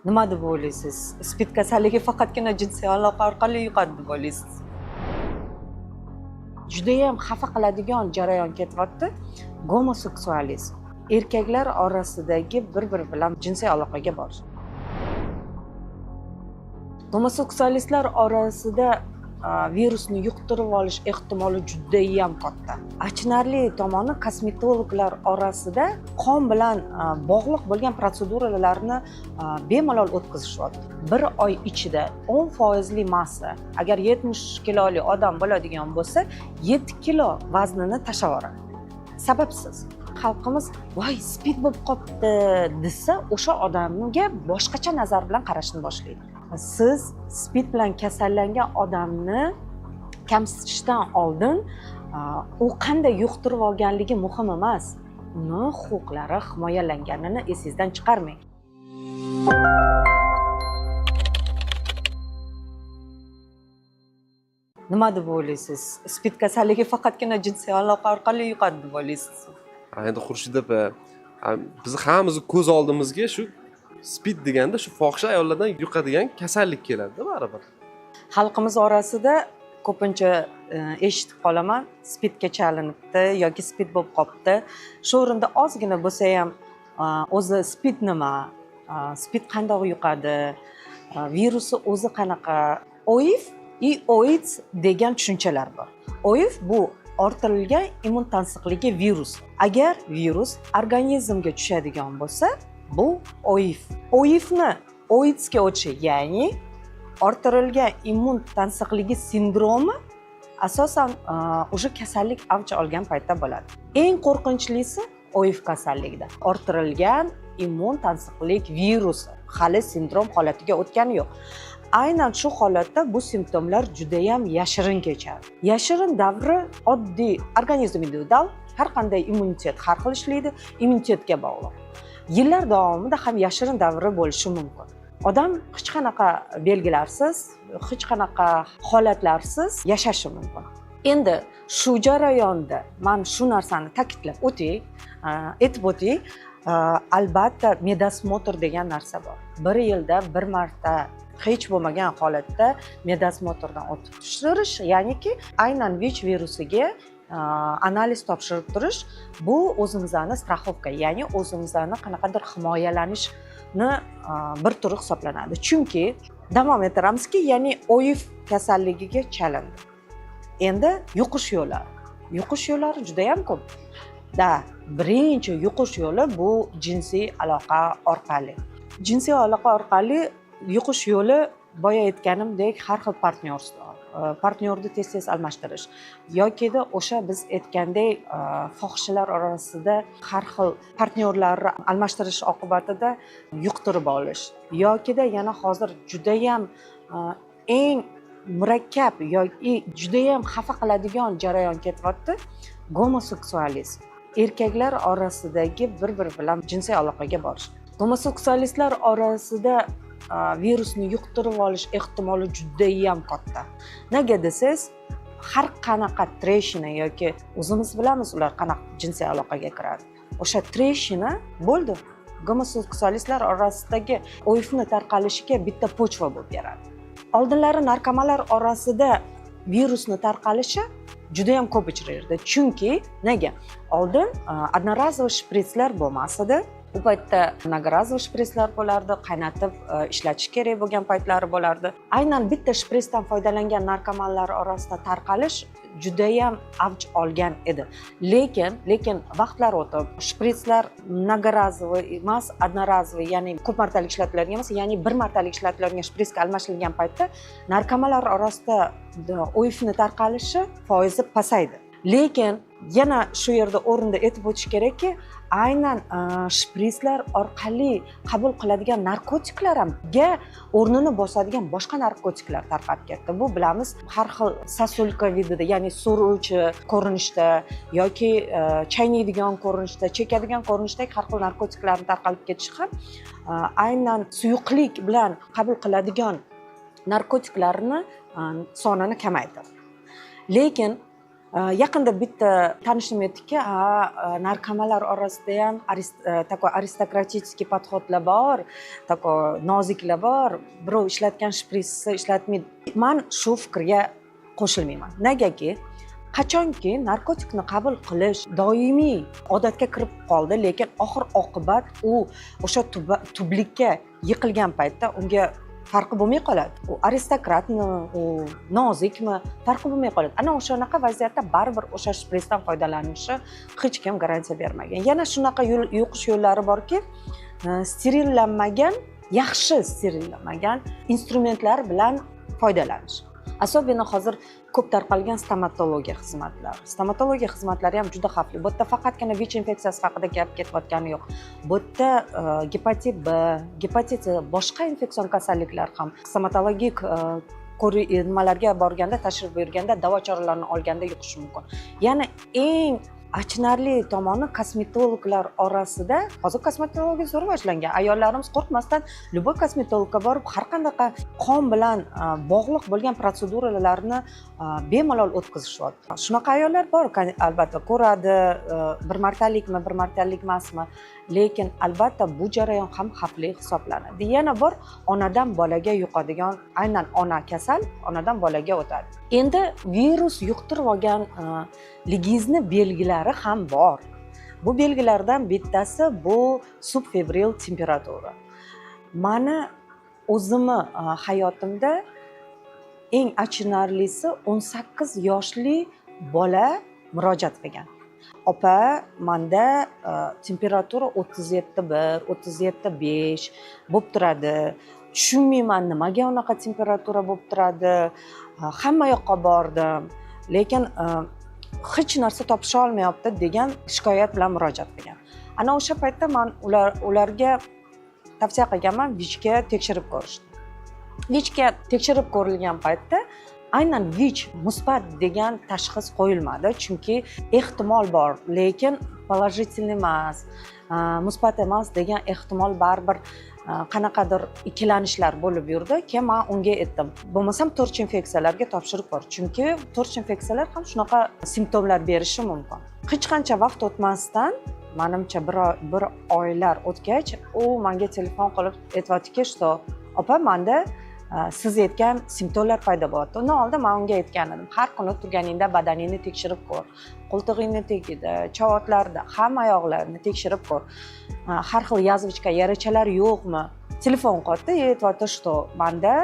Nima deb o'ylaysiz? Spid kasalligi faqatgina jinsiy aloqa orqali yuqadi deb o'ylaysiz? Judayam xafa qiladigan jarayon ketyapti. Gomoseksualizm. Erkaklar orasidagi bir-biri bilan jinsiy aloqaga borish. Gomoseksualistlar orasida virusni yuqtirib olish ehtimoli judayam katta. Achinarli tomoni, kosmetologlar orasida qon bilan bog'liq bo'lgan protseduralarni bemalol o'tkazishyapti. Bir oy ichida 10% massa, agar 70 kiloli odam bo'ladigan bo'lsa, 7 kilo vaznini tashlab yuboradi. Sababsiz. Xalqimiz voy spid bo'lib qopti desa, o'sha odamga boshqacha nazar bilan qarashni boshlaydi. Siz spid bilan kasallangan odamni kamsitishdan oldin u qanday yuqtirib olganligi muhim emas. Uni huquqlari himoyalanganini esingizdan chiqarmang. Nima deb o'ylaysiz? Spid kasalligi faqatgina jinsiy aloqa orqali yuqadi deb o'ylaysiz? Endi Xurshid opa, biz hammamiz ko'z oldimizga shu spid deganda shu fohisha ayollardan yuqadigan kasallik keladi baribir. Xalqimiz orasida ko'pincha eshitib qolaman, spidga chalinibdi yoki spid bo'lib qopti. Shu o'rinda ozgina bo'lsa ham o'zi spid nima, spid qanday yuqadi, virusi o'zi qanaqa, OIV AIDS degan tushunchalar bor. OIV bu orttirilgan immun tansiqligi virus. Agar virus organizmga tushadigan bo'lsa, bu OIV. OIVni OIDSga o'tishi, ya'ni orttirilgan immun tansiqligi sindromi asosan o'sha kasallik avj olgan paytda bo'ladi. Eng qo'rqinchlisi OIV kasalligida orttirilgan immun tansiqlik virusi hali sindrom holatiga o'tgani yo'q. Aynan shu holatda bu simptomlar juda ham yashirin kechadi. Yashirin davri oddiy organizm individual, har qanday immunitet har xil ishlaydi, immunitetga bog'liq. Yillar davomida ham yashirin davri bo'lishi mumkin. Odam hech qanaqa belgilarsiz, hech qanaqa holatlarsiz yashashi mumkin. Endi shu jarayonda men shu narsani ta'kidlab aytib o'tay, albatta medosmotr degan narsa bor. Bir yilda bir marta hech bo'lmagan holatda medosmotrdan o'tib tushirish, ya'niki aynan VICH virusiga analiz topshirib turish, bu o'zimizni strafovka, ya'ni o'zimizni qanaqadir himoyalanishni bir turi hisoblanadi. Chunki davom ettiramizki, ya'ni OIV kasalligiga chalindi. Endi yuqish yo'llari juda ham ko'p. Birinchi yuqish yo'li bu jinsiy aloqa orqali. Jinsiy aloqa orqali yuqish yo'li boya aytganimdek har xil partnyorni tez-tez almashtirish yokida o'sha biz aytgandek fohishalar orasida har xil partnyorlarni almashtirish oqibatida yuqtirib olish yokida yana hozir juda ham eng murakkab yoki juda ham xafa qiladigan jarayon ketyapti, gomoseksualizm. Erkaklar orasidagi bir-biri bilan jinsiy aloqaga borish. Gomoseksualistlar orasida virusni yuqtirib olish ehtimoli judayam katta. Nega desangiz, har qanaqa treshina yoki o'zimiz bilamiz ular qanaqa jinsiy aloqaga kiradi. O'sha treshina bo'ldi. Gomoseksualistlar orasidagi OIVni tarqalishiga bitta pochva bo'lib beradi. Oldinlari narkomanlar orasida virusni tarqalishi juda ham ko'p uchraydi. Chunki nega? Oldin одноразовый shpritslar bo'lmas edi. U paytda mnogorazовый shpritslar bo'lardi, qaynatib ishlatish kerak bo'lgan paytlari bo'lardi. Aynan bitta shpritsdan foydalangan narkomanlar orasida tarqalish juda ham avj olgan edi. Lekin vaqtlar o'tib, shpritslar mnogorazовый emas, одноразовый, ya'ni ko'p martalik ishlatiladigan emas, ya'ni bir martalik ishlatiladigan shpritsga almashilgan paytda narkomanlar orasida OIVni tarqalishi foizi pasaydi. Lekin yana shu yerda o'rinda aytib o'tish kerakki, aynan shpritslar orqali qabul qiladigan narkotiklar hamga o'rnini bosadigan boshqa narkotiklar tarqab ketdi. Bu bilamiz, har xil sosulka vidida, ya'ni so'ruvchi ko'rinishda yoki chaynaydigan ko'rinishda, chekadigan ko'rinishdagi har xil narkotiklarning tarqalib ketishi ham aynan suyuqlik bilan qabul qiladigan narkotiklarni sonini kamaytirdi. Lekin Yaqinda bitta tanishim aytdiki, narkomanlar orasida ham такой aristokratический подходlar bor, такой noziklar bor. Birov ishlatgan shpritsni ishlatmaydi. Men shu fikrga qo'shilmayman. Negaki, qachonki narkotikni qabul qilish doimiy odatga kirib qoldi, lekin oxir oqibat u o'sha tublikka yiqilgan paytda unga farqi bo'lmay qoladi. U aristokratmi, u nozikmi, farqi bo'lmay qoladi. Ana o'shanaqa vaziyatda baribir o'sha shpritsdan foydalanishi hech kim garantiya bermagan. Yana shunaqa yuqish yo'llari borki, sterillanmagan, yaxshi sterillanmagan instrumentlar bilan foydalanish. Особенно hozir ko'p tarqalgan stomatologiya xizmatlari. Stomatologiya xizmatlari ham juda xavfli. Bu yerda faqatgina VICH infeksiyasi haqida gap ketayotgani yo'q. Bu yerda gepatit B, gepatit boshqa infeksion kasalliklar ham stomatologik nimalarga borganda, tashrif buyurganda, davo choralarini olganda yuqishi mumkin. Yana eng achinarli tomoni kosmetologlar orasida, hozir kosmetologiya zo'r boshlangan. Ayollarimiz qo'rqmasdan любой kosmetologga borib, har qanday qon bilan bog'liq bo'lgan protseduralarni bemalol o'tkazishyapti. Shunaqa ayollar bor, albatta ko'radi, bir martalikmi, bir martalik emasmi, lekin albatta bu jarayon ham xavfli hisoblanadi. Yana bor, onadan bolaga yuqadigan, aynan ona kasal, onadan bolaga o'tadi. Endi virus yuqtirib olgan ligizni belgilari ham bor. Bu belgilardan bittasi bu subfebril temperatura. Mani o'zimni hayotimda eng achinarlisi 18 yoshli bola murojaat qilgan. Opa, menda temperatura 37.1, 37.5 bo'lib turadi. Tushunmayman, nimaga unaqa temperatura bo'lib turadi. Hamma yoqqa bordim, lekin hech narsa topisha olmayapti degan shikoyat bilan murojaat qilgan. Ana o'sha paytda men ularga tavsiya qilganman, VIChga tekshirib ko'rishni. VIChga tekshirib ko'rilgan paytda aynan VICh musbat degan tashxis qo'yilmadi, chunki ehtimol bor, lekin положительный emas, musbat emas degan ehtimol baribir qanaqadir ikkilanishlar bo'lib yurdi. Keyin men unga aytdim, bo'lmasam torch infeksiyalarga topshirib ko'r, chunki torch infeksiyalar ham shunaqa simptomlar berishi mumkin. Hech qancha vaqt o'tmasdan, menimcha bir oylar o'tgach, u menga telefon qilib aytayotdiki, что opa, menda siz aytgan simptomlar paydo bo'lyapti. Undan oldin men unga aytgan edim, har kuni turganingda badaningni tekshirib ko'r, qo'ltig'ingni tagida, chavotlarda, hamma oyoqlarni tekshirib ko'r. Har xil yazvichka, yarachalar yo'qmi? Telefon qildi, aytayotdi, что menda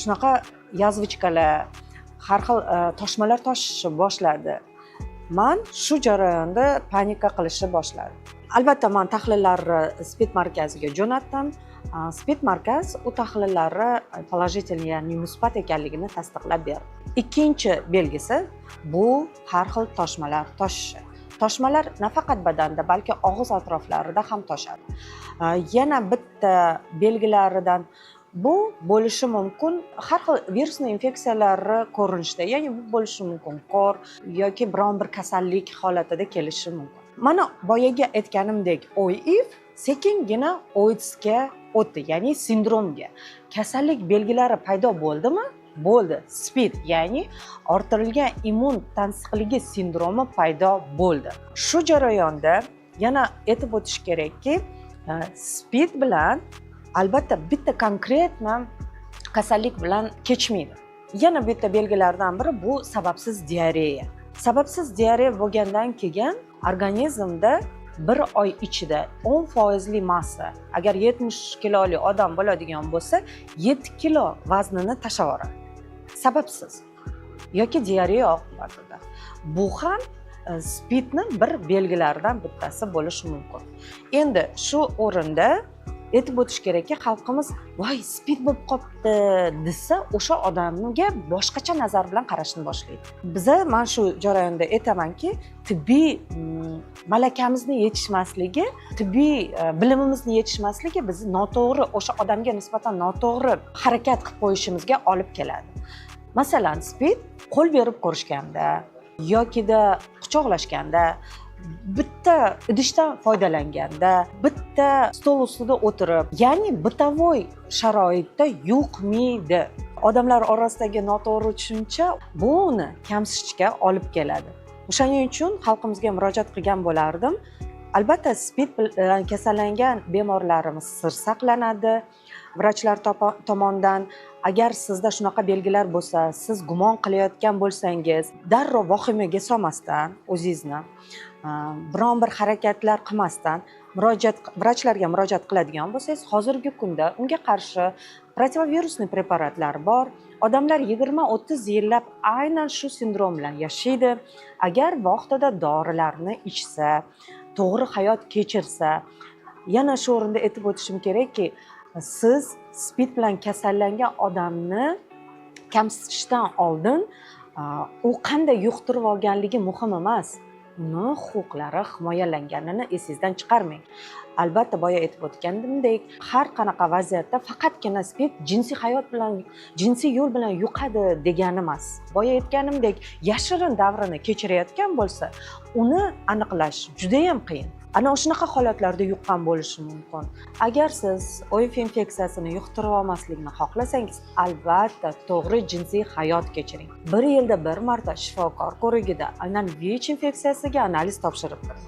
shunaqa yazvichkalar, har xil toshmalar toshishni boshladi. Men shu jarayonda panika qilishni boshladim. Albatta, men tahlillarni SPID markaziga jo'natdim. SPID markaz u tahlillarni положительный, ya'ni musbat ekanligini tasdiqlab berdi. Ikkinchi belgisi bu har xil toshmalar toshishi. Toshmalar nafaqat badanda, balki og'iz atroflarida ham toshadi. Yana bitta belgilaridan bu bo'lishi mumkin har xil virusli infeksiyalar ko'rinishida, ya'ni bu bo'lishi mumkin ko'r yoki biron bir kasallik holatida kelishi mumkin. Mana boyaga aytganimdek, OIV sekingina OIDSga o'tdi, ya'ni sindromga. Kasallik belgilari paydo bo'ldimi? Bo'ldi. SPID, ya'ni orttirilgan immun tansiqligi sindromi paydo bo'ldi. Shu jarayonda yana aytib o'tish kerakki, SPID bilan albatta bitta konkretna kasallik bilan kechmaydi. Yana bitta belgilardan biri bu sababsiz diareya. Sababsiz diareya bo'lgandan keyin organizmda bir oy ichida 10% massa, agar 70 kiloli odam bo'ladigan bo'lsa, 7 kilo vaznini tashlab yuboradi. Sababsiz yoki diareya oqibatida. Bu ham SPIDning bir belgilaridan bittasi bo'lishi mumkin. Endi shu o'rinda aytib o'tish kerakki, xalqimiz voy SPID bo'lib qopti desa, o'sha odamga boshqacha nazar bilan qarashni boshlaydi. Biza men shu jarayonda aytamanki, tibbiy malakamizni yetishmasligi, tibbiy bilimimizni yetishmasligi bizni noto'g'ri, o'sha odamga nisbatan noto'g'ri harakat qilib qo'yishimizga olib keladi. Masalan, SPID qo'l berib ko'rishganda yokida quchoqlashganda, bitta idishdan foydalanganda, bitta stol ustida o'tirib, ya'ni bытовой sharoitda yuqmaydi. Odamlar orasidagi noto'g'ri tushuncha bu uni kamsitishga olib keladi. O'shaning uchun xalqimizga murojaat qilgan bo'lardim. Albatta, SPID bilan kasallangan bemorlarimiz sir saqlanadi vrachlar tomonidan. Agar sizda shunaqa belgilar bo'lsa, siz gumon qilayotgan bo'lsangiz, darrov vahimaga solmasdan o'zingizni biron bir harakatlar qilmasdan vrachlarga murojaat qiladigan bo'lsangiz, hozirgi kunda unga qarshi protivirusniy preparatlar bor. Odamlar 20-30 yillab aynan shu sindrom bilan yashaydi. Agar vaqtida dorilarni ichsa, to'g'ri hayot kechirsa, yana shu o'rinda aytib o'tishim kerakki, siz SPID bilan kasallangan odamni kamsitishdan oldin u qanday yuqtirib olganligi muhim emas. Uni huquqlari himoyalanganini esingizdan chiqarmang. Albatta, boya aytib o'tganimdek, har qanaqa vaziyatda faqatgina SPID jinsiy yo'l bilan yuqadi degani emas. Boya aytganimdek, yashirin davrini kechirayotgan bo'lsa, uni aniqlash juda ham qiyin. Ana shunaqa holatlarda yuqqan bo'lishi mumkin. Agar siz OIV infeksiyasini yuqtirib olmaslikni xohlasangiz, albatta to'g'ri jinsiy hayot kechiring. 1 yilda 1 marta shifokor ko'rigida aynan VIH infeksiyasiga analiz topshirib turing.